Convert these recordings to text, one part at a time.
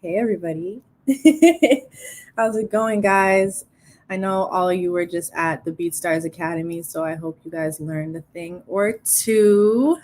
Hey everybody. How's it going, guys? I know all of you were just at the BeatStars Academy, so I hope you guys learned a thing or two.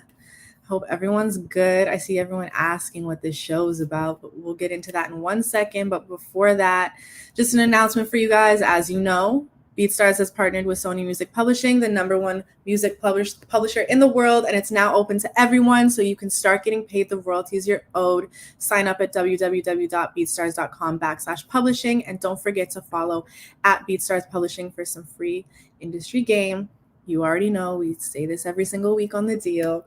Hope everyone's good. I see everyone asking what this show is about, but we'll get into that in 1 second. But before that, just an announcement for you guys. As you know, BeatStars has partnered with Sony Music Publishing, the #1 music publisher in the world, and it's now open to everyone, so you can start getting paid the royalties you're owed. Sign up at www.beatstars.com/publishing, and don't forget to follow at BeatStars Publishing for some free industry game. You already know, we say this every single week on the deal.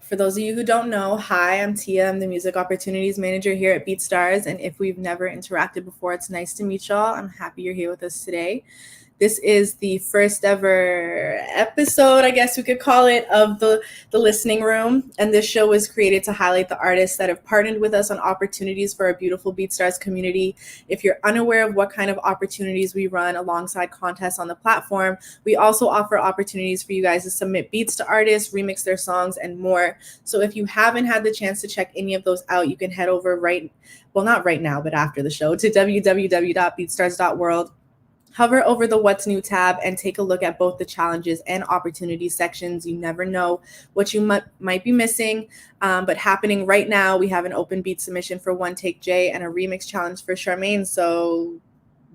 For those of you who don't know, hi, I'm Tia. I'm the Music Opportunities Manager here at BeatStars. And if we've never interacted before, it's nice to meet y'all. I'm happy you're here with us today. This is the first ever episode, I guess we could call it, of the listening room. And this show was created to highlight the artists that have partnered with us on opportunities for our beautiful BeatStars community. If you're unaware of what kind of opportunities we run alongside contests on the platform, we also offer opportunities for you guys to submit beats to artists, remix their songs, and more. So if you haven't had the chance to check any of those out, you can head over not right now, but after the show, to www.beatstars.world. Hover over the What's New tab and take a look at both the challenges and opportunities sections. You never know what you might be missing, but happening right now, we have an open beat submission for One Take J and a remix challenge for Charmaine. So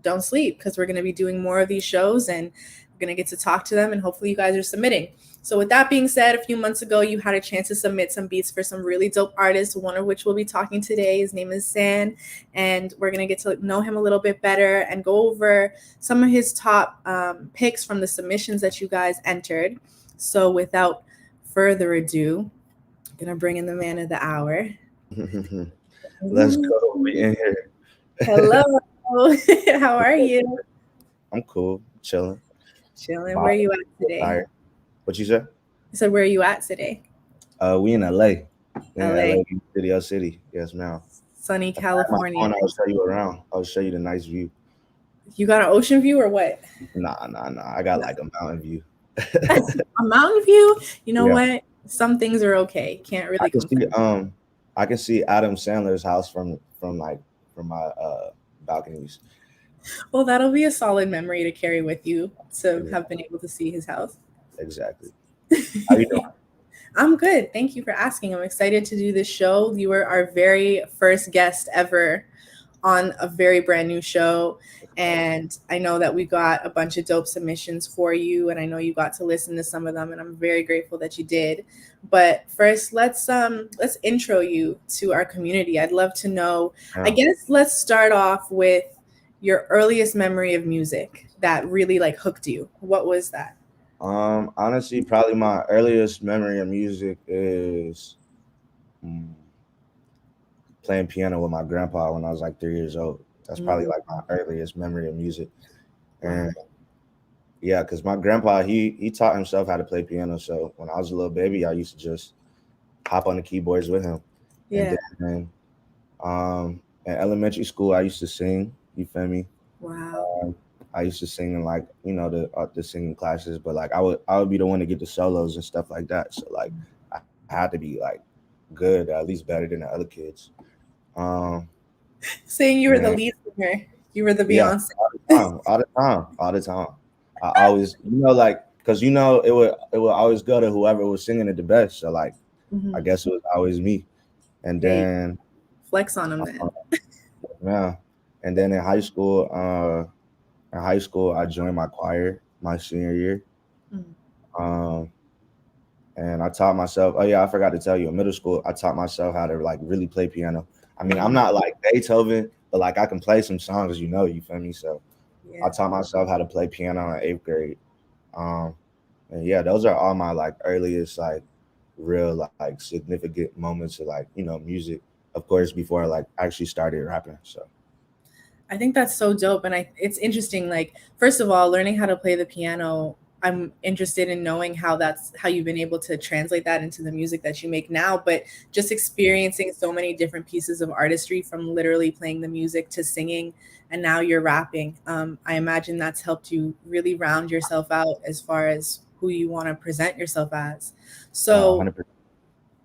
don't sleep, because we're going to be doing more of these shows and we're going to get to talk to them, and hopefully you guys are submitting. So with that being said, a few months ago, you had a chance to submit some beats for some really dope artists, one of which we'll be talking today. His name is San, and we're going to get to know him a little bit better and go over some of his top picks from the submissions that you guys entered. So without further ado, I'm going to bring in the man of the hour. Let's go. We in here. Hello. How are you? I'm cool. Chilling. Chilling. Where are you at today? Tired. What you said? I said, where are you at today? We in LA. LA. Studio City. Yes, ma'am. Sunny California. I'll show you around. I'll show you the nice view. You got an ocean view or what? Nah. I got like a mountain view. A mountain view? You know what? Some things are okay. Can't really complain. I can see Adam Sandler's house from my balconies. Well, that'll be a solid memory to carry with you, to have been able to see his house. Exactly. How you doing? I'm good. Thank you for asking. I'm excited to do this show. You were our very first guest ever on a very brand new show. And I know that we got a bunch of dope submissions for you, and I know you got to listen to some of them, and I'm very grateful that you did. But first, let's intro you to our community. I'd love to know, I guess let's start off with your earliest memory of music that really like hooked you. What was that? Honestly, probably my earliest memory of music is playing piano with my grandpa when I was like 3 years old. That's probably like my earliest memory of music. And yeah, because my grandpa, he taught himself how to play piano. So when I was a little baby, I used to just hop on the keyboards with him. Yeah. And then in elementary school, I used to sing. You feel me? Wow. I used to sing in like, the singing classes, but like I would be the one to get the solos and stuff like that. So like I had to be like good, at least better than the other kids. Saying you were the lead singer, you were the Beyonce. Yeah, all the time. I always, because it would always go to whoever was singing it the best. So like, I guess it was always me. And then flex on them then. Yeah, and then in high school, I joined my choir my senior year. And I taught myself. Oh yeah, I forgot to tell you. In middle school, I taught myself how to like really play piano. I mean, I'm not like Beethoven, but like I can play some songs. You feel me? So I taught myself how to play piano in 8th grade. And yeah, those are all my like earliest like real like significant moments of like music. Of course, before I like actually started rapping. So I think that's so dope, and it's interesting. Like, first of all, learning how to play the piano, I'm interested in knowing how you've been able to translate that into the music that you make now, but just experiencing so many different pieces of artistry, from literally playing the music to singing, and now you're rapping. I imagine that's helped you really round yourself out as far as who you want to present yourself as. No, So 100%.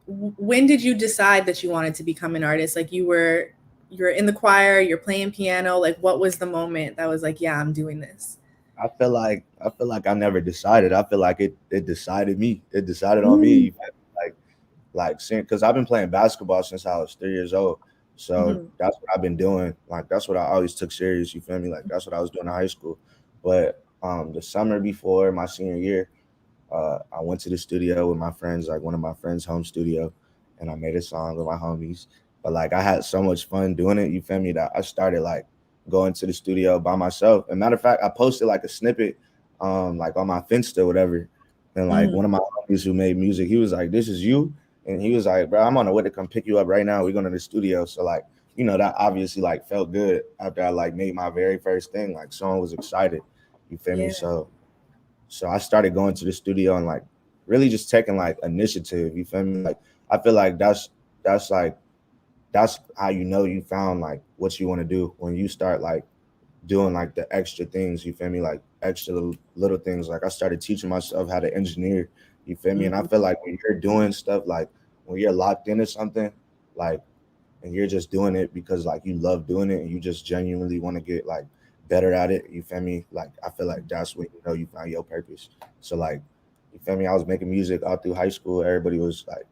when did you decide that you wanted to become an artist? Like you're in the choir, you're playing piano. Like what was the moment that was like, yeah, I'm doing this? I feel like I never decided. I feel like it decided me. It decided on me. Mm. You feel me? Like because I've been playing basketball since I was 3 years old. So Mhm. that's what I've been doing. Like that's what I always took serious. You feel me? Like that's what I was doing in high school. But the summer before my senior year, I went to the studio with my friends, like one of my friends' home studio, and I made a song with my homies. But like I had so much fun doing it, you feel me, that I started like going to the studio by myself. And matter of fact, I posted like a snippet, like on my Finsta, whatever. And like Mhm. one of my homies who made music, he was like, "This is you," and he was like, "Bro, I'm on the way to come pick you up right now. We're going to the studio." So like, that obviously like felt good after I like made my very first thing. Like someone was excited, you feel me? Yeah. So I started going to the studio and like really just taking like initiative. You feel me? Like I feel like that's like that's how you found like what you want to do when you start like doing like the extra things. You feel me? Like extra little things. Like I started teaching myself how to engineer. You feel me? And I Mhm. feel like when you're doing stuff like when you're locked into something, like and you're just doing it because like you love doing it and you just genuinely want to get like better at it. You feel me? Like I feel like that's when you find your purpose. So like you feel me? I was making music all through high school. Everybody was like,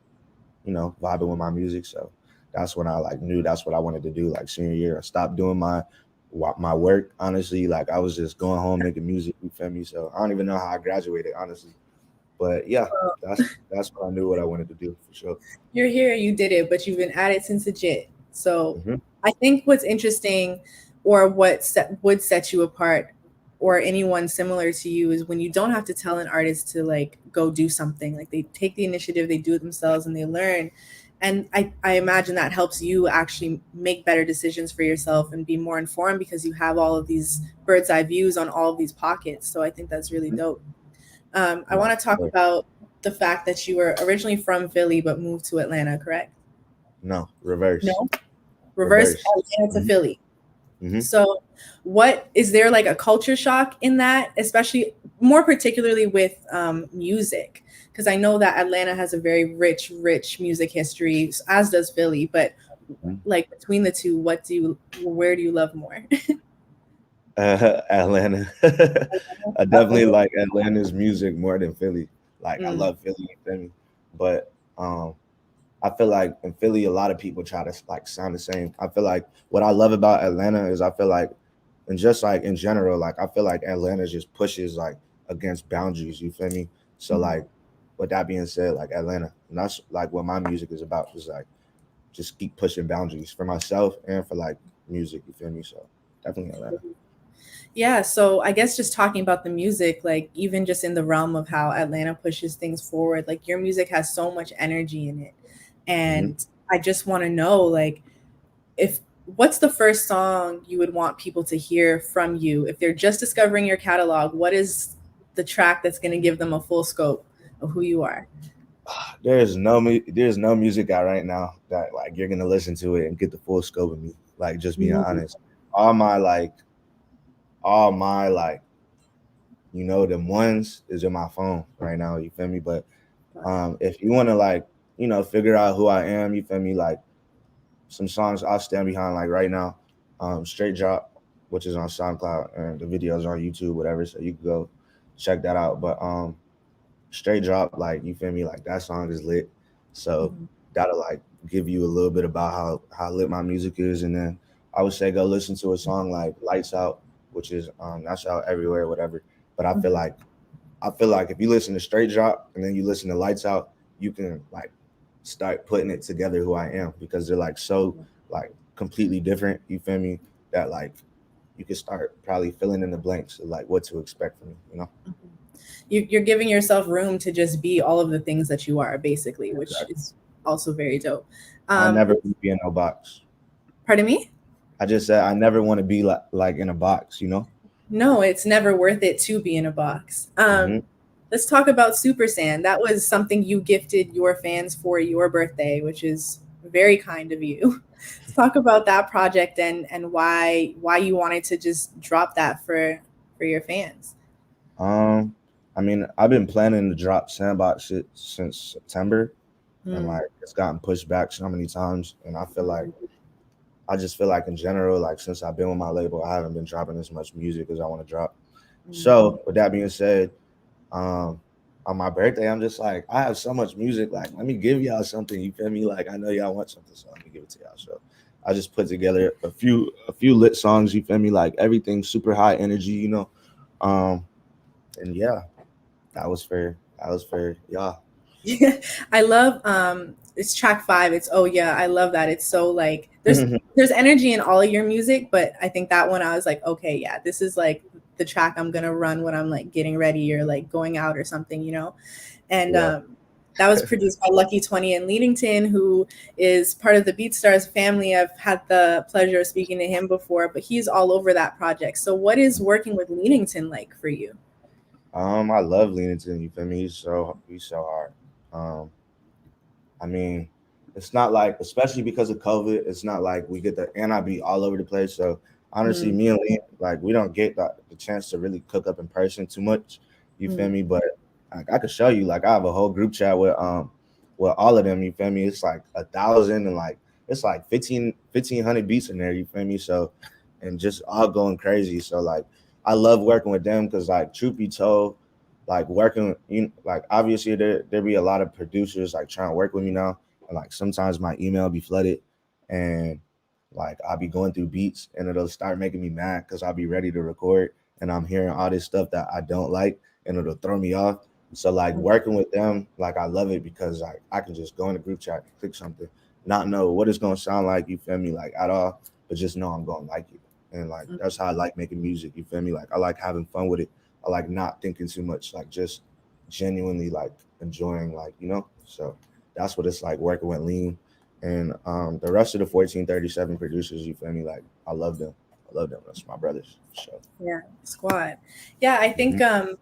vibing with my music. So that's when I like knew that's what I wanted to do. Like senior year, I stopped doing my work. Honestly, like I was just going home making music. You feel me? So I don't even know how I graduated, honestly. But yeah, that's what I knew what I wanted to do for sure. You're here, you did it, but you've been at it since legit. So Hmm. I think what's interesting or would set you apart or anyone similar to you is when you don't have to tell an artist to like go do something. Like they take the initiative, they do it themselves and they learn. And I imagine that helps you actually make better decisions for yourself and be more informed because you have all of these bird's eye views on all of these pockets. So I think that's really dope. I No, want to talk about the fact that you were originally from Philly but moved to Atlanta, correct? no, reverse, No, reverse reverse. Atlanta to Hmm. Philly. Hmm. So, what is there like a culture shock in that, especially more particularly with music? Because I know that Atlanta has a very rich music history, as does Philly. But like between the two, where do you love more? Atlanta. I definitely like Atlanta's music more than Philly. Like I Mm, love Philly, you feel me? But I feel like in Philly, a lot of people try to like sound the same. I feel like what I love about Atlanta is I feel like, and just like in general, like I feel like Atlanta just pushes like against boundaries. You feel me? So mhm. like, with that being said, like Atlanta, and that's like what my music is about. Is like just keep pushing boundaries for myself and for like music. You feel me? So definitely Atlanta. Yeah, so I guess just talking about the music, like even just in the realm of how Atlanta pushes things forward, like your music has so much energy in it. Hmm. And I just want to know, like, if what's the first song you would want people to hear from you if they're just discovering your catalog? What is the track that's going to give them a full scope of who you are? There's no music out right now that like you're gonna listen to it and get the full scope of me. Like just being Mhm. honest, all my like all my like them ones is in my phone right now. You feel me? But if you want to like figure out who I am, you feel me? Like some songs I'll stand behind like right now, Straight Drop, which is on SoundCloud and the videos on YouTube, whatever. So you can go check that out. But Straight Drop, like you feel me, like that song is lit. So Mhm. that'll like give you a little bit about how lit my music is. And then I would say go listen to a song like Lights Out, which is that's out everywhere, whatever. But I feel like if you listen to Straight Drop and then you listen to Lights Out, you can like start putting it together who I am because they're like so like completely different. You feel me? That like you can start probably filling in the blanks of like what to expect from me. You're giving yourself room to just be all of the things that you are, basically, which Exactly. is also very dope. I never Let's, want to be in no box. pardon me? I just said I never want to be like in a box. No, it's never worth it to be in a box. Hmm. Let's talk about Super Sand. That was something you gifted your fans for your birthday, which is very kind of you. Let's talk about that project and why you wanted to just drop that for your fans. I mean, I've been planning to drop Sandbox shit since September, and Mm. like it's gotten pushed back so many times. And I just feel like in general, like since I've been with my label, I haven't been dropping as much music as I want to drop. Mm. So with that being said, um, on my birthday, I'm just like, I have so much music. Like, let me give y'all something. You feel me? Like, I know y'all want something, so let me give it to y'all. So, I just put together a few lit songs. You feel me? Like everything super high energy. Um, and yeah, that was fair. That was fair. Yeah. I love it's track 5. It's oh yeah, I love that. It's so like there's energy in all of your music, but I think that one I was like, okay, yeah, this is like the track I'm gonna run when I'm like getting ready or like going out or something, you know? And Yeah. that was produced by Lucky 20 and Leadington, who is part of the BeatStars family. I've had the pleasure of speaking to him before, but he's all over that project. So what is working with Leadington like for you? I love leaning to you feel me? He's so hard. Um, I mean, it's not like, especially because of COVID, it's not like we get the NIB all over the place. So honestly, Mm. me and Lee, like we don't get the chance to really cook up in person too much. You feel Mm. me? But like, I could show you. Like I have a whole group chat with all of them. You feel me? It's like 1,000 and like it's like 1,500 beats in there. You feel me? So and just all going crazy. So like I love working with them because like truth be told, like working like obviously there be a lot of producers like trying to work with me now, and like sometimes my email be flooded, and like I'll be going through beats and it'll start making me mad because I'll be ready to record and I'm hearing all this stuff that I don't like and it'll throw me off. So like working with them, like I love it because like I can just go in the group chat, click something, not know what it's gonna sound like, you feel me, like at all, but just know I'm gonna like it. And like Mm. that's how I like making music, you feel me? Like I like having fun with it. I like not thinking too much, like just genuinely like enjoying, like, So that's what it's like working with Lean. And the rest of the 1437 producers, you feel me? Like I love them. I love them. That's my brothers. So Yeah, squad. Yeah, mhm.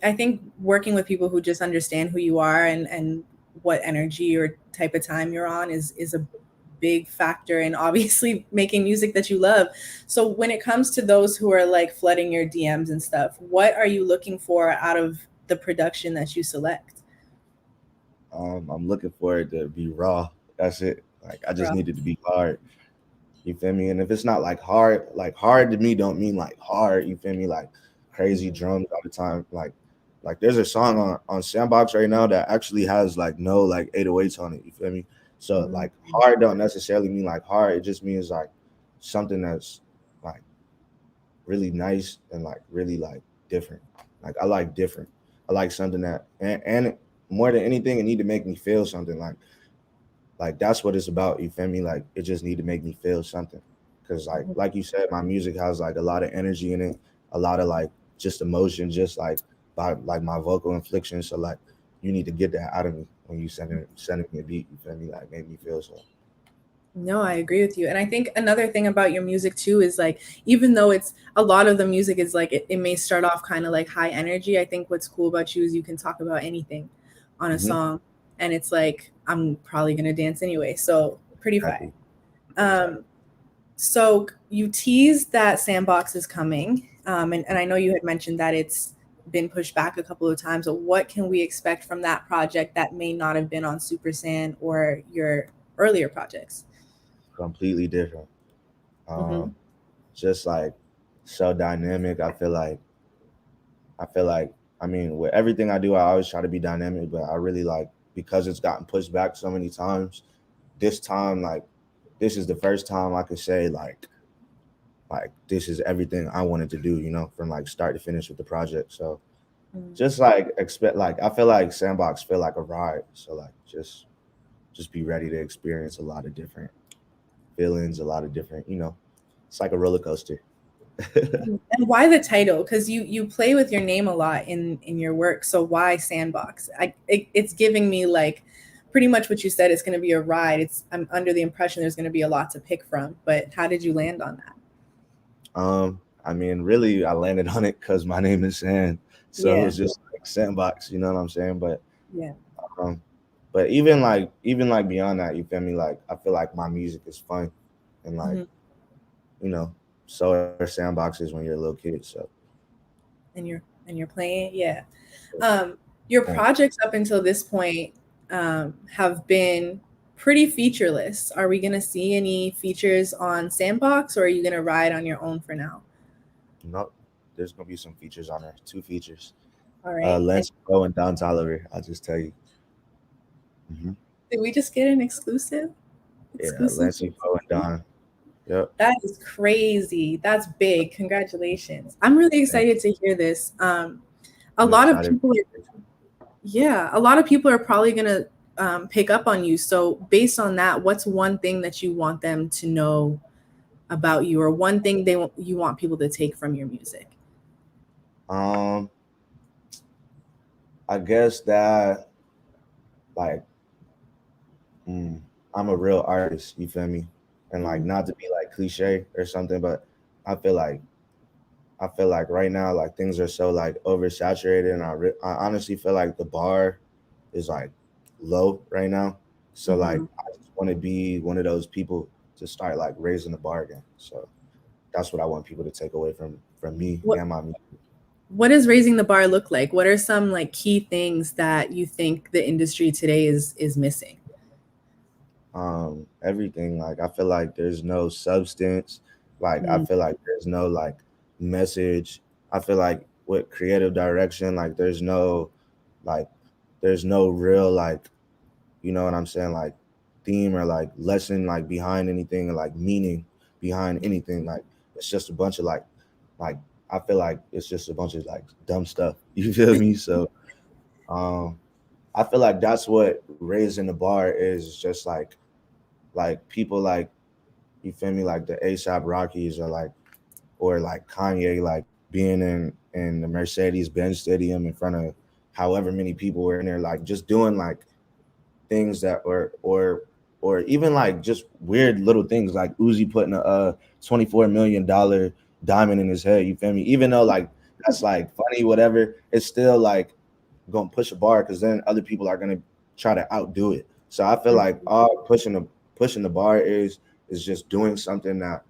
I think working with people who just understand who you are and what energy or type of time you're on is a big factor in obviously making music that you love. So when it comes to those who are like flooding your DMs and stuff, what are you looking for out of the production that you select? I'm looking for it to be raw. That's it. Like I just Bro. need it to be hard. You feel me? And if it's not like hard to me don't mean like hard. You feel me? Like crazy Mhm. drums all the time. Like there's a song on Sandbox right now that actually has like no like 808s on it. You feel me? So Mhm. like hard don't necessarily mean like hard. It just means like something that's like really nice and like really like different. Like I like different. I like something that and more than anything, it need to make me feel something. Like that's what it's about. You feel me? Like it just need to make me feel something. Cause like you said, my music has like a lot of energy in it, a lot of like just emotion, just like by like my vocal inflection. So like you need to get that out of me when you sending me a beat. You feel me? Like make me feel so. No, I agree with you. And I think another thing about your music too is like, even though it's a lot of the music is like, it may start off kind of like high energy. I think what's cool about you is you can talk about anything on a Mm-hmm. song. And it's like, I'm probably going to dance anyway. So pretty fire. Exactly. Exactly. Um, so you teased that Sandbox is coming. And I know you had mentioned that it's been pushed back a couple of times. So what can we expect from that project that may not have been on Super Sand or your earlier projects? Completely different. Mm-hmm. Um, just like so dynamic. I feel like I mean with everything I do, I always try to be dynamic, but I really like because it's gotten pushed back so many times. This time, like this is the first time I could say like this is everything I wanted to do, from like start to finish with the project. So just like expect like I feel like Sandbox feel like a ride. So like just be ready to experience a lot of different feelings, a lot of different, it's like a roller coaster. And why the title? Because you play with your name a lot in your work. So why Sandbox? It's giving me like pretty much what you said. It's going to be a ride. I'm under the impression there's going to be a lot to pick from. But how did you land on that? I mean, really, I landed on it because my name is Sand, so it Yeah, was just like Sandbox. You know what I'm saying? yeah. Um, but even like beyond that, you feel me? Like I feel like my music is fun, and like Hmm. you know, so are sandboxes when you're a little kid. So And and you're playing. Yeah. Your projects up until this point have been pretty featureless. Are we going to see any features on Sandbox, or are you going to ride on your own for now? No, there's gonna be some features on there. 2 features. All right. And Lance Pro and Don Tolliver. I'll just tell you. Hmm. did we just get an exclusive? Yeah, Exclusive? Lance Pro and Don. Yep. That is crazy. That's big. Congratulations. I'm really Thank excited to hear this. A I'm lot of excited. people Yeah, a lot of people are probably going to pick up on you. So, based on that, what's one thing that you want them to know about you, or one thing you want people to take from your music? Um, I guess that like mm, I'm a real artist. You feel me? And like Mhm. not to be like cliche or something, but I feel like I feel like right now like things are so like oversaturated, and I honestly feel like the bar is like low right now. So like Mhm. I just want to be one of those people to start like raising the bar again. So that's what I want people to take away from me What and my music. what does raising the bar look like? What are some like key things that you think the industry today is missing? Everything. Like I feel like there's no substance. Like I Mm, feel like there's no like message. I feel like with creative direction, like like there's no real like, you know what I'm saying, like theme or like lesson like behind anything, or like meaning behind anything. Like it's just a bunch of like I feel like it's just a bunch of like dumb stuff. You feel me? So um I feel like that's what raising the bar is, just like people like, you feel me, like the ASAP Rockies, or like Kanye, like being in the Mercedes Benz Stadium in front of however many people were in there, like just doing like things that or even like just weird little things, like Uzi putting a $24 million diamond in his head. You feel me? Even though like that's like funny, whatever, it's still like gonna push a bar, because then other people are gonna try to outdo it. So I feel like all pushing the bar is just doing something that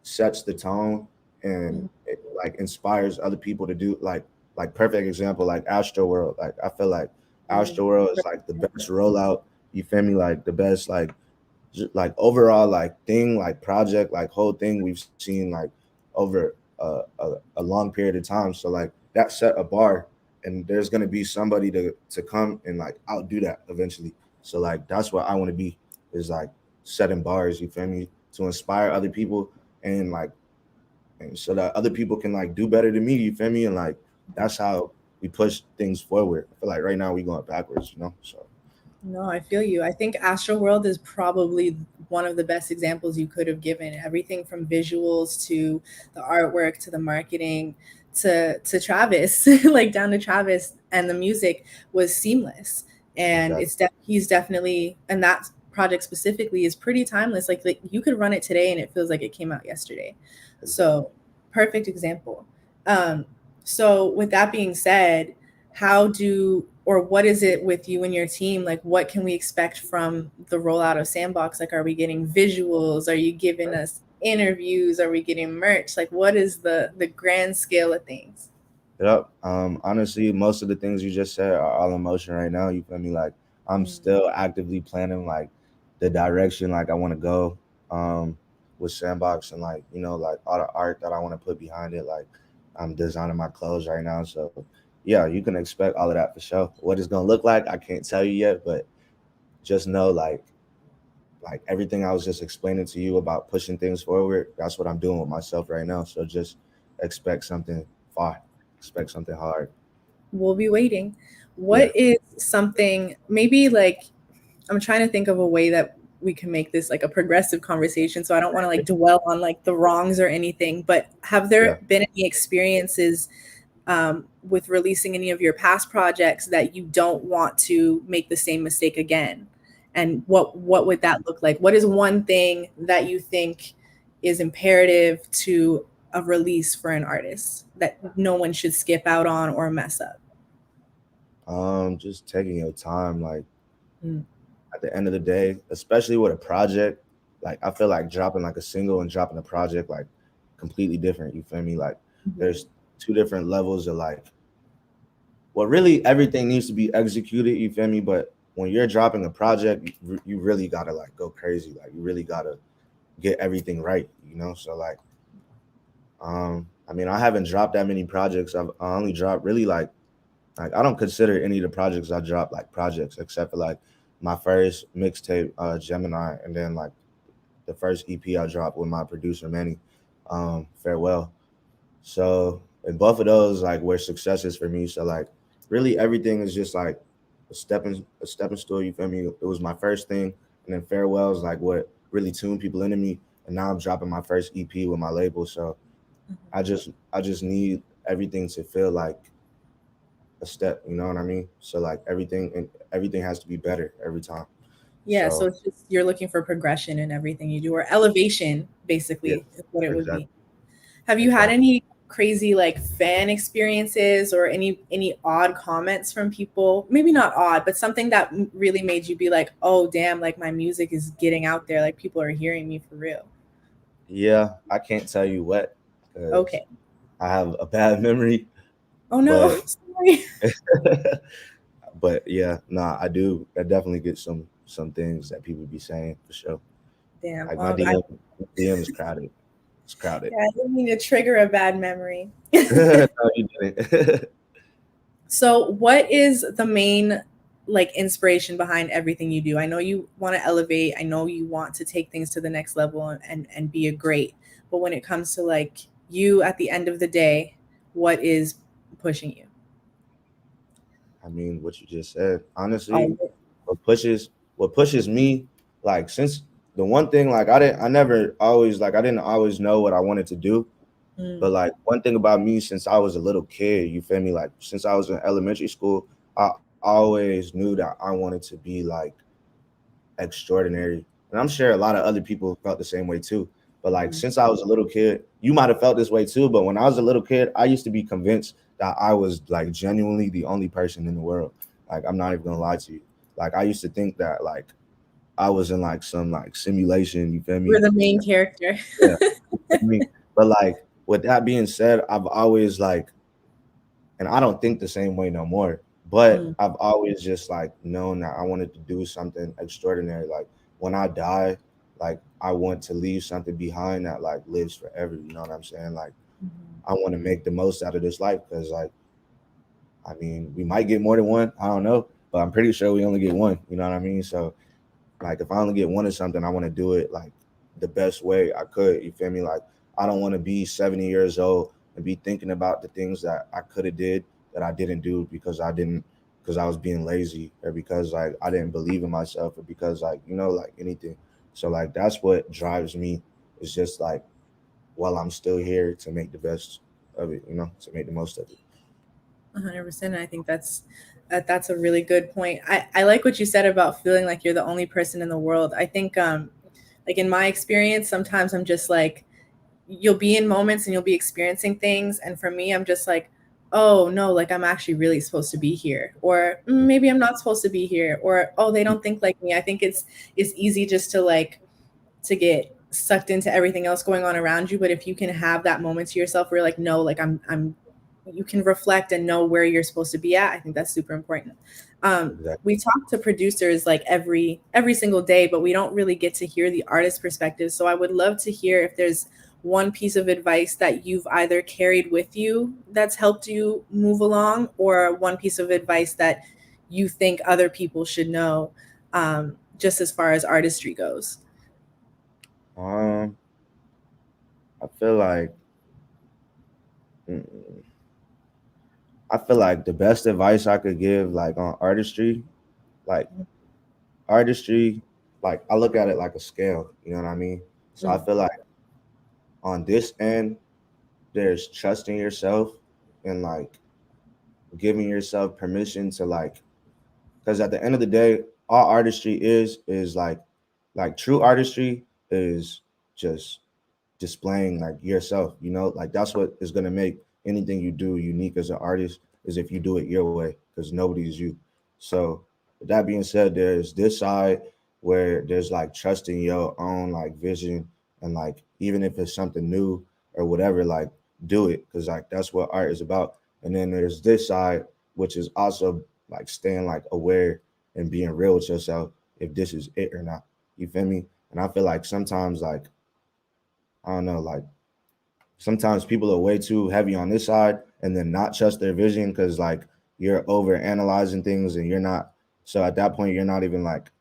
sets the tone, and mm, it like inspires other people to do like perfect example, like Astro World. Like I feel like mm. Astro World is like the best rollout. You feel me? Like the best like overall like thing, like project, like whole thing we've seen like over a long period of time. So like that set a bar, and there's gonna be somebody to come and like outdo that eventually. So like that's what I want to be, is like setting bars. You feel me? To inspire other people, and like and so that other people can like do better than me. You feel me? And like that's how we push things forward. I feel like right now we going backwards. So No, I feel you. I think Astroworld is probably one of the best examples you could have given. Everything from visuals to the artwork to the marketing to Travis, like down to Travis, and the music was seamless. And exactly. he's definitely, and that project specifically is pretty timeless. Like you could run it today and it feels like it came out yesterday. So perfect example. Um, so with that being said, how do or what is it with you and your team, like what can we expect from the rollout of Sandbox? Like are we getting visuals, are you giving us interviews, are we getting merch? Like what is the grand scale of things? Yep. Honestly, most of the things you just said are all in motion right now. You feel me? Like I'm Mm, still actively planning like the direction like I want to go with Sandbox, and like, like all the art that I want to put behind it. Like I'm designing my clothes right now. So yeah, you can expect all of that for sure. What it's gonna look like, I can't tell you yet, but just know like everything I was just explaining to you about pushing things forward, that's what I'm doing with myself right now. So just expect something far, expect something hard. we'll be waiting. Yeah, What is something, maybe like, I'm trying to think of a way that we can make this like a progressive conversation, so I don't want to like dwell on like the wrongs or anything, but have yeah. there been any experiences with releasing any of your past projects that you don't want to make the same mistake again? And what would that look like? What is one thing that you think is imperative to a release for an artist that no one should skip out on or mess up? Just taking your time. Like Mm, at the end of the day, especially with a project, like I feel like dropping like a single and dropping a project like completely different. You feel me? Like mhm, there's two different levels of like, well, really everything needs to be executed. You feel me? But when you're dropping a project, you really gotta like go crazy. Like you really gotta get everything right. You know, so like, I mean, I haven't dropped that many projects. I only dropped really like I don't consider any of the projects I dropped like projects except for like my first mixtape, Gemini, and then like the first EP I dropped with my producer Manny, Farewell. So in both of those, like were successes for me. So like really everything is just like a stepping stool. You feel me? It was my first thing, and then Farewell is like what really tuned people into me. And now I'm dropping my first EP with my label. So I just need everything to feel like a step. You know what I mean? So like everything has to be better every time. Yeah, so So it's just you're looking for progression in everything you do, or elevation, yeah, basically, is what it would exactly, be. Have you had exactly. any crazy like fan experiences or any odd comments from people? Maybe not odd, but something that really made you be like, "Oh, damn, like my music is getting out there, like people are hearing me for real." Yeah, I can't tell you what because Okay. I have a bad memory, Oh no, but sorry. but yeah, nah, I do. I definitely get some things that people be saying for sure. Damn. Like my DM is crowded. It's crowded. Yeah, I didn't mean to trigger a bad memory. No, you didn't. So, what is the main like inspiration behind everything you do? I know you want to elevate. I know you want to take things to the next level and be a great. But when it comes to like you at the end of the day, what is pushing you? I mean, what you just said. All Honestly, of it. what pushes me, like since the one thing, like I didn't always know what I wanted to do. Mm, But like one thing about me since I was a little kid, you feel me? Like since I was in elementary school, I always knew that I wanted to be like extraordinary. And I'm sure a lot of other people felt the same way too. But like mm, since I was a little kid, you might have felt this way too. But when I was a little kid, I used to be convinced that I was like genuinely the only person in the world. Like I'm not even gonna lie to you. Like I used to think that like I was in like some like simulation, you feel we're me? the main character. Yeah. You feel me? But like with that being said, I've always like, and I don't think the same way no more. But Mm, I've always just like known that I wanted to do something extraordinary. Like when I die, like I want to leave something behind that like lives forever. You know what I'm saying? Like mhm. I want to make the most out of this life because like I mean we might get more than one. I don't know, but I'm pretty sure we only get one. You know what I mean? So like if I only get one of something, I want to do it like the best way I could. You feel me? Like I don't want to be 70 years old and be thinking about the things that I could have did that I didn't do because I was being lazy or because like I didn't believe in myself or because like like anything. So like that's what drives me is just like while I'm still here to make the best of it, to make the most of it. 100%. I think that's a really good point. I like what you said about feeling like you're the only person in the world. I think like in my experience, sometimes I'm just like you'll be in moments and you'll be experiencing things, and for me I'm just like, oh no, like I'm actually really supposed to be here, or maybe I'm not supposed to be here, or oh they don't think like me. I think it's easy just to like to get sucked into everything else going on around you, but if you can have that moment to yourself where you're like, no, like I'm you can reflect and know where you're supposed to be at. I think that's super important. Exactly. We talk to producers like every single day, but we don't really get to hear the artist perspective. So I would love to hear if there's one piece of advice that you've either carried with you that's helped you move along, or one piece of advice that you think other people should know, just as far as artistry goes. Um, I feel like mm, I feel like the best advice I could give like on like artistry, like I look at it like a scale, you know what I mean? So I Mm, feel like on this end, there's trusting yourself and like giving yourself permission to like, because at the end of the day, all artistry is like true artistry is just displaying like yourself, like that's what is going to make anything you do unique as an artist is if you do it your way because nobody's you. So with that being said, there's this side where there's like trusting your own like vision and like even if it's something new or whatever, like do it, because like that's what art is about. And then there's this side, which is also like staying like aware and being real with yourself if this is it or not. You feel me? And I feel like sometimes like I don't know, like sometimes people are way too heavy on this side and then not trust their vision because like you're over analyzing things and you're not. So at that point, you're not even like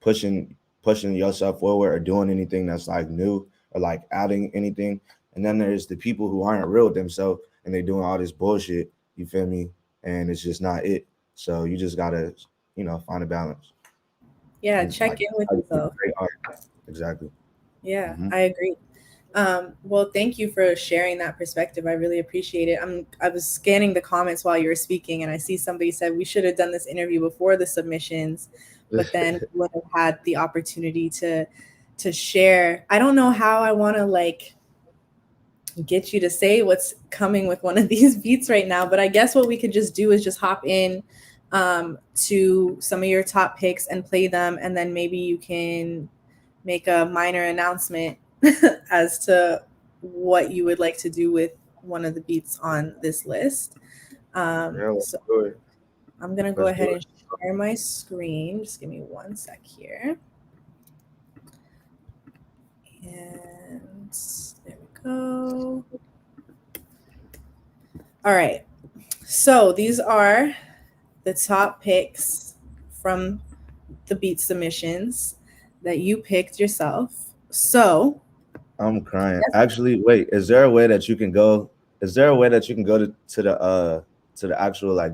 pushing yourself forward or doing anything that's like new or like adding anything. And then there's the people who aren't real with themselves and they're doing all this bullshit. You feel me? And it's just not it. So you just gotta, find a balance Yeah, and check like in with how you make yourself. great art. Exactly. Yeah, Hmm. I agree. Well, thank you for sharing that perspective. I really appreciate it. I was scanning the comments while you were speaking, and I see somebody said we should have done this interview before the submissions, but then we would have had the opportunity to share. I don't know how I want to like get you to say what's coming with one of these beats right now, but I guess what we could just do is just hop in to some of your top picks and play them, and then maybe you can make a minor announcement as to what you would like to do with one of the beats on this list. Yeah, let's So do it. I'm gonna go Let's do ahead it. and share my screen. Just give me one sec here. And there we go. All right. So these are the top picks from the beat submissions that you picked yourself. So I'm crying. Actually, wait, is there a way that you can go? Is there a way that you can go to the actual like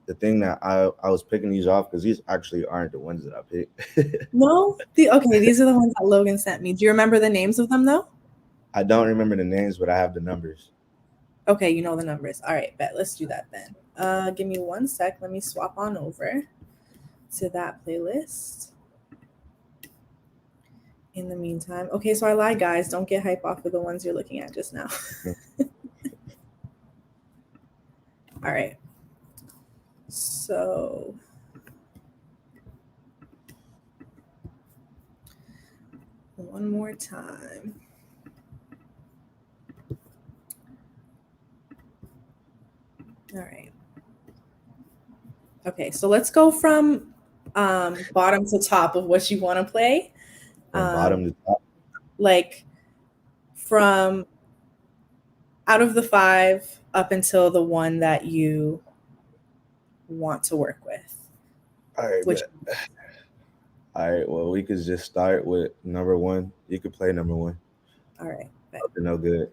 the thing that I was picking these off because these actually aren't the ones that I picked. no, okay, these are the ones that Logan sent me. Do you remember the names of them though? I don't remember the names, but I have the numbers. Okay, you know the numbers. All right, bet. Let's do that then. Give me one sec. Let me swap on over to that playlist. In the meantime, okay, so I lied, guys. Don't get hype off of the ones you're looking at just now. All right. So one more time. All right. Okay, so let's go from bottom to top of what you want to play. From bottom to top. Like from out of the 5 up until the one that you want to work with. All right, Which, all right. Well, we could just start with number one. You could play number one. all right. No good.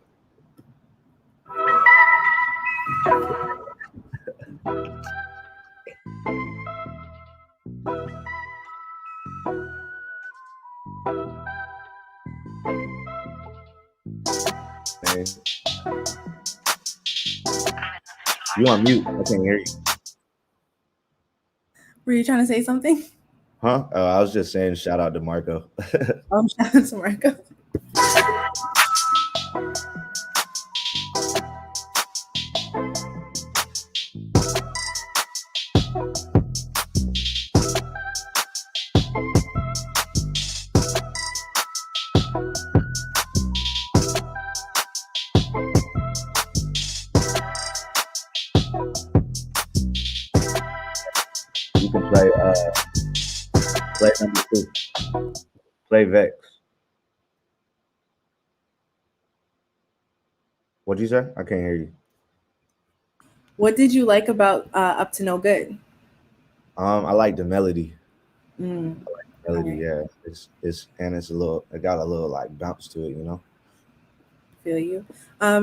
Hey. You on mute? I can't hear you. Were you trying to say something? Huh? Oh, I was just saying shout out to Marco. Shout out to Marco. You can play number 2. Play Vex. What'd you say? I can't hear you. What did you like about Up to No Good? I like the melody. Mm. Melody, Right. yeah. It's a little. It got a little like bounce to it. Feel you.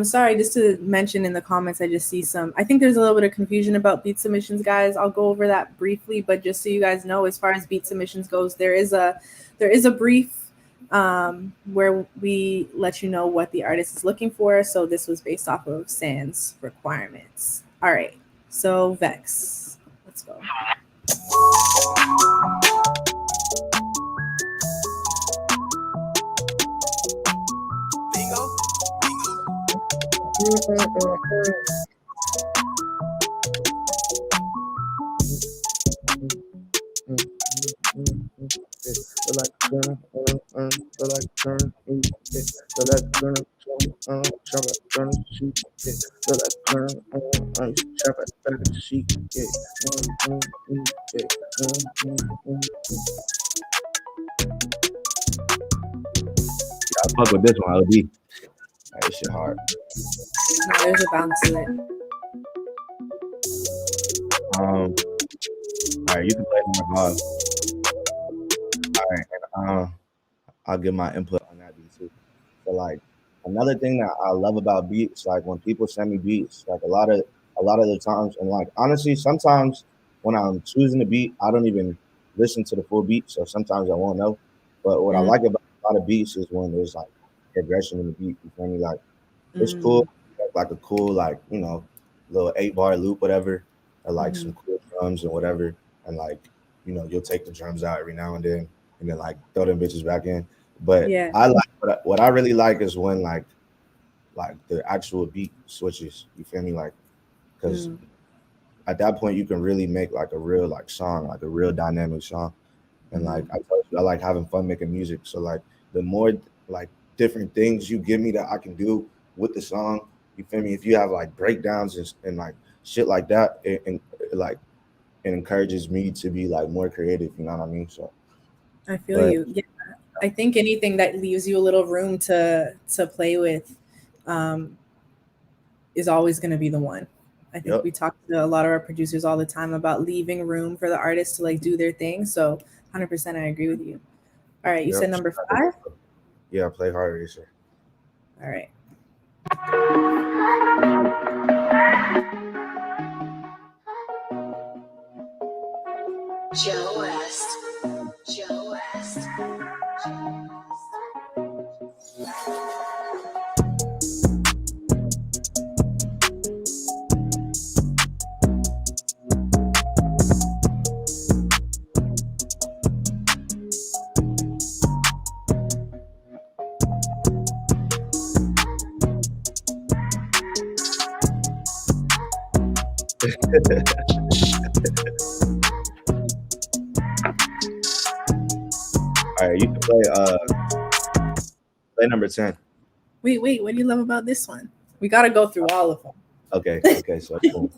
Sorry, just to mention in the comments, I just see some. I think there's a little bit of confusion about beat submissions, guys. I'll go over that briefly, but just so you guys know, as far as beat submissions goes, there is a brief where we let you know what the artist is looking for. So this was based off of Sans requirements. All right, so Vex, let's go. Trap at front of the sheet, yeah. Feel like crown, ice. Trap at the back of the sheet, yeah. Yeah. Yeah, I fuck with this one, OD. This shit hard. Nah, there's a bounce to it. All right, you can play number 5. All right, and I'll give my input on that beat too. So like another thing that I love about beats, like when people send me beats, like a lot of the times, and like honestly, sometimes when I'm choosing a beat, I don't even listen to the full beat, so sometimes I won't know. But what I Mm, like about a lot of beats is when there's like progression in the beat. You feel me? Like it's cool, mm, like a cool like little 8 bar loop, whatever, or like some mhm. cool drums and whatever, and like you'll take the drums out every now and then like throw them bitches back in. But Yeah. I like what I really like is when like the actual beat switches. You feel me? Like because Mm, at that point you can really make like a real like song, like a real dynamic song. And like mhm. I told you, I like having fun making music. So like the more like different things you give me that I can do with the song, you feel me? If you have like breakdowns and like shit like that, like it encourages me to be like more creative. You know what I mean? So, I feel but you. Yeah. I think anything that leaves you a little room to play with um, is always going to be the one. I think yep, we talk to a lot of our producers all the time about leaving room for the artists to like do their thing. So 100% I agree with you. All right, you yep. said number 5? Yeah, play harder, Racer. All right. Joe West. Joe West. All right, you can play number 10. Wait. What do you love about this one? We got to go through all of them. Okay, so cool.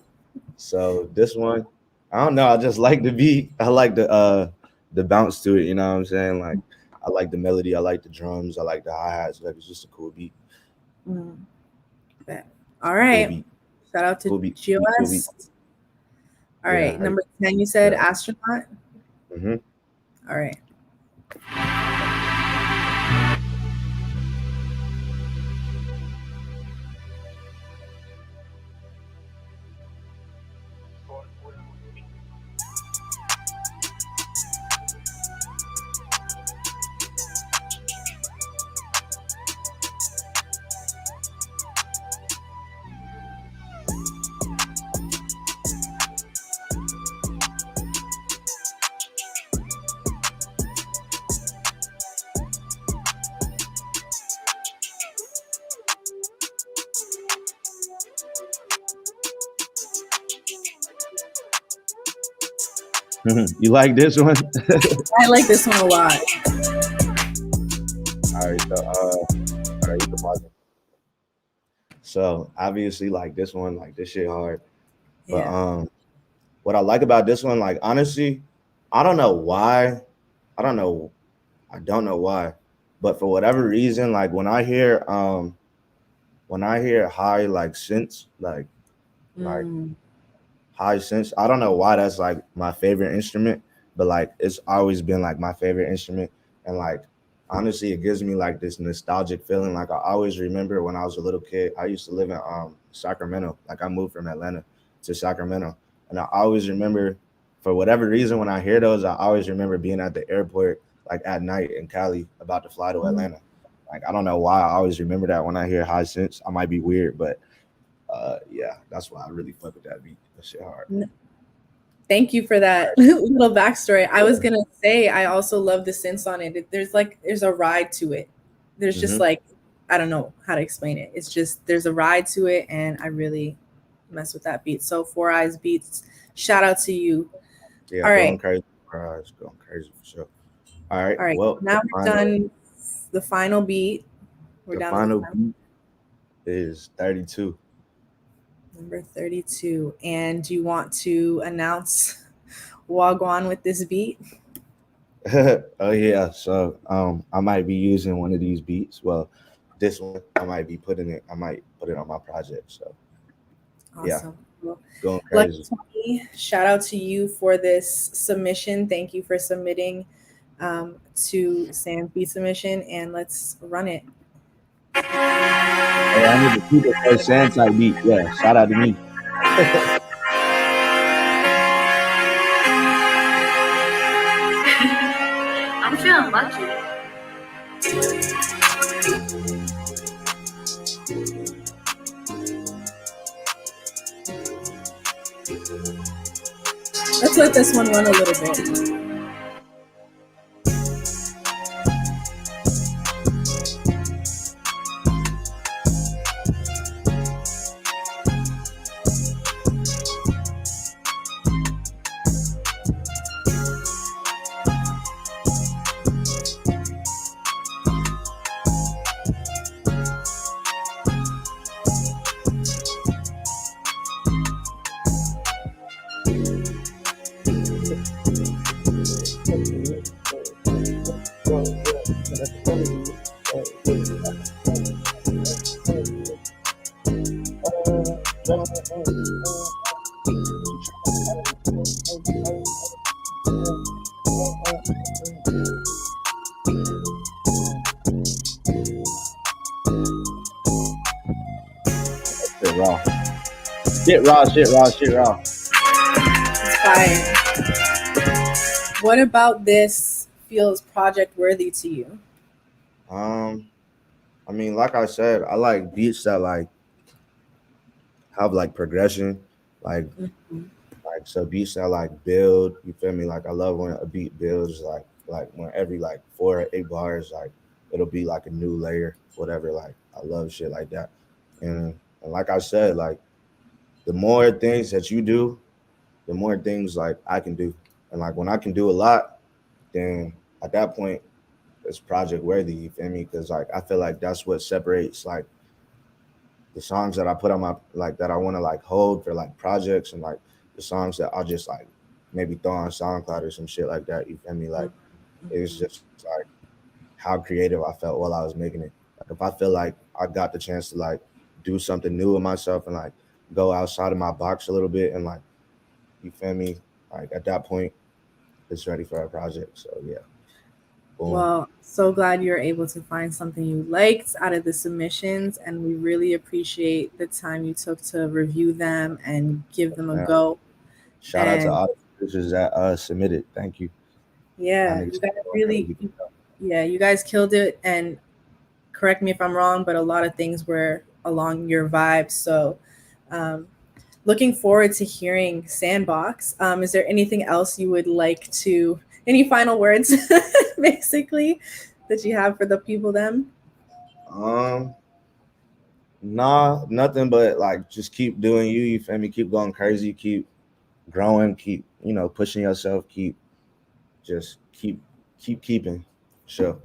So this one, I don't know. I just like the beat. I like the bounce to it. You know what I'm saying? Like I like the melody. I like the drums. I like the hi hats. Like it's just a cool beat. Mm, bet. All Cool right. beat. Shout out to Cool beat. Cool beat. GOS. All Yeah. right. Number 10, you said Yeah. astronaut. Mm-hmm. All right. You like this one? I like this one a lot. All right. So all right. You can pause it. So obviously, like this one, like this shit hard. But Yeah. what I like about this one, like honestly, I don't know why. I don't know. I don't know why. But for whatever reason, like when I hear high like synths, like Mm, high synths, I don't know why that's like my favorite instrument, but like it's always been like my favorite instrument. And like honestly, it gives me like this nostalgic feeling. Like I always remember when I was a little kid, I used to live in Sacramento. Like I moved from Atlanta to Sacramento. And I always remember for whatever reason when I hear those, I always remember being at the airport like at night in Cali about to fly to mm. Atlanta. Like I don't know why I always remember that when I hear high synths. I might be weird, but yeah, that's why I really fuck with that beat. That shit hard. Thank you for that little backstory. I was gonna say I also love the synths on it. There's a ride to it. There's just Mm-hmm. like I don't know how to explain it. It's just there's a ride to it, and I really mess with that beat. So Four Eyes Beats, shout out to you. Yeah, All right, going crazy. It's going crazy for sure. All right. all right. Well, Now we're done. The final beat. We're the down to the final final. beat. is 32. Number 32. And do you want to announce Wagwan with this beat? Oh yeah, so I might be using one of these beats. Well, this one I might be putting it. I might put it on my project. So yeah, Awesome. Well, going Lucky crazy. Tony, shout out to you for this submission. Thank you for submitting to Sam's beat submission, and let's run it. Hey, I need to keep it first and type beat. Yeah, shout out to me. I'm feeling lucky. Let's let this one run a little bit. Shit raw. Shit raw. Shit raw. Shit raw. It's fire. What about this feels project worthy to you? I mean, like I said, I like beats that like have like progression, like Mhm. so beats that like build. You feel me? Like I love when a beat builds, like when every like 4 or 8 bars, like it'll be like a new layer, whatever. Like I love shit like that. And like I said, like the more things that you do, the more things like I can do. And like when I can do a lot, then at that point it's project worthy. You feel me? Because like I feel like that's what separates like the songs that I put on my like that I want to like hold for like projects and like the songs that I'll just like maybe throw on SoundCloud or some shit like that. You feel me? Like it's just like how creative I felt while I was making it. Like if I feel like I got the chance to like do something new with myself and like go outside of my box a little bit and like you feel me? Like at that point it's ready for a project. So yeah. Boom. Well, so glad you were able to find something you liked out of the submissions, and we really appreciate the time you took to review them and give them a Yeah. go. Shout out to And all the producers that submitted. Thank you. yeah, Niggas you guys going really, crazy. yeah, you guys killed it. And correct me if I'm wrong, but a lot of things were along your vibe. So, um, looking forward to hearing Sandbox. Is there anything else you would like to, any final words, basically, that you have for the people then? Um, nah, nothing but like just keep doing you. You feel me? Keep going crazy. Keep growing. Keep pushing yourself. Keep keeping. Sure.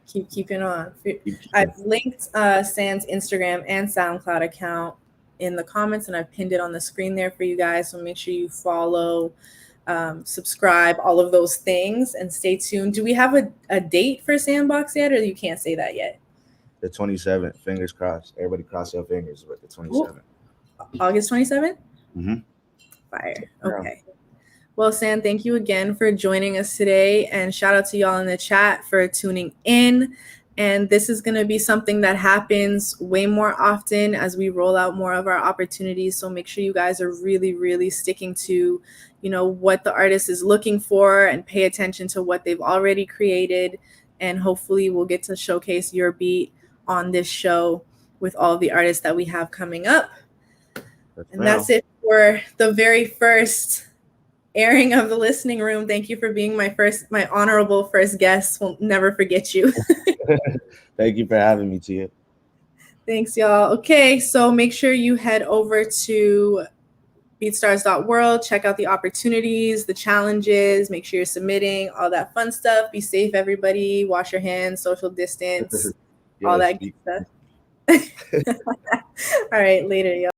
Keep keeping on. Keep keeping. I've linked Sand's Instagram and SoundCloud account in the comments, and I've pinned it on the screen there for you guys. So make sure you follow, subscribe, all of those things, and stay tuned. Do we have a date for Sandbox yet, or you can't say that yet? The 27th. Fingers crossed. Everybody cross your fingers with the 27th. August 27th? Mm-hmm. Fire. Yeah. Okay. Well, Sam, thank you again for joining us today. And shout out to y'all in the chat for tuning in. And this is going to be something that happens way more often as we roll out more of our opportunities. So make sure you guys are really, really sticking to, what the artist is looking for and pay attention to what they've already created. And hopefully we'll get to showcase your beat on this show with all the artists that we have coming up. And that's it for the very first airing of the listening room. Thank you for being my honorable first guest. We'll never forget you. Thank you for having me, Tia. Thanks, y'all. Okay, so make sure you head over to beatstars.world, check out the opportunities, the challenges, make sure you're submitting, all that fun stuff. Be safe, everybody. Wash your hands, social distance, all Yes, that good stuff. All right, later, y'all.